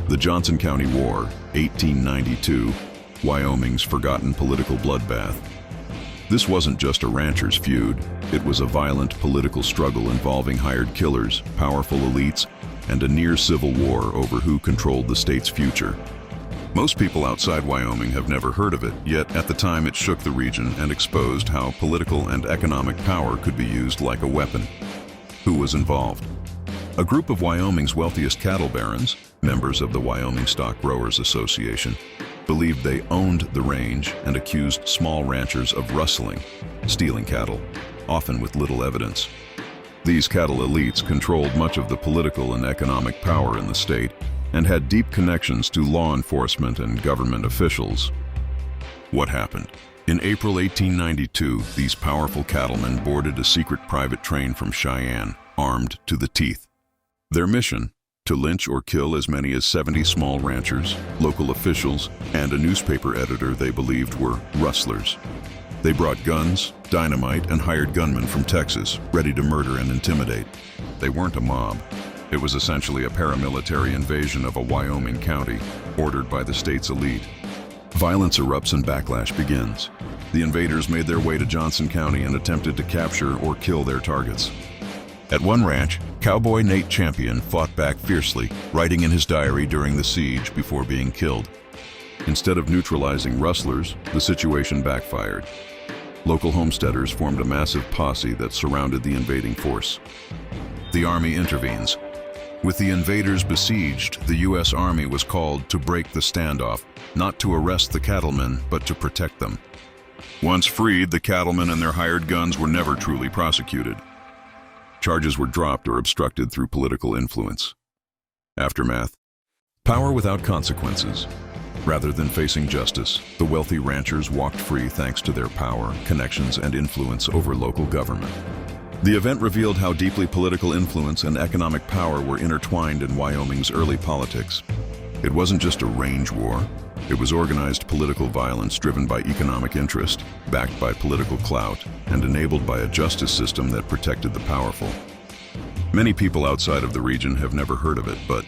The Johnson County War, 1892, Wyoming's forgotten political bloodbath. This wasn't just a rancher's feud, it was a violent political struggle involving hired killers, powerful elites, and a near civil war over who controlled the state's future. Most people outside Wyoming have never heard of it, yet at the time it shook the region and exposed how political and economic power could be used like a weapon. Who was involved? A group of Wyoming's wealthiest cattle barons, members of the Wyoming Stock Growers Association, believed they owned the range and accused small ranchers of rustling, stealing cattle, often with little evidence. These cattle elites controlled much of the political and economic power in the state and had deep connections to law enforcement and government officials. What happened? In April 1892, these powerful cattlemen boarded a secret private train from Cheyenne, armed to the teeth. Their mission? To lynch or kill as many as 70 small ranchers, local officials, and a newspaper editor they believed were rustlers. They brought guns, dynamite, and hired gunmen from Texas, ready to murder and intimidate. They weren't a mob. It was essentially a paramilitary invasion of a Wyoming county, ordered by the state's elite. Violence erupts and backlash begins. The invaders made their way to Johnson County and attempted to capture or kill their targets. At one ranch, cowboy Nate Champion fought back fiercely, writing in his diary during the siege before being killed. Instead of neutralizing rustlers, the situation backfired. Local homesteaders formed a massive posse that surrounded the invading force. The army intervenes. With the invaders besieged, the U.S. Army was called to break the standoff, not to arrest the cattlemen, but to protect them. Once freed, the cattlemen and their hired guns were never truly prosecuted. Charges were dropped or obstructed through political influence. Aftermath: power without consequences. Rather than facing justice, the wealthy ranchers walked free thanks to their power, connections, and influence over local government. The event revealed how deeply political influence and economic power were intertwined in Wyoming's early politics. It wasn't just a range war. It was organized political violence driven by economic interest, backed by political clout, and enabled by a justice system that protected the powerful. Many people outside of the region have never heard of it, but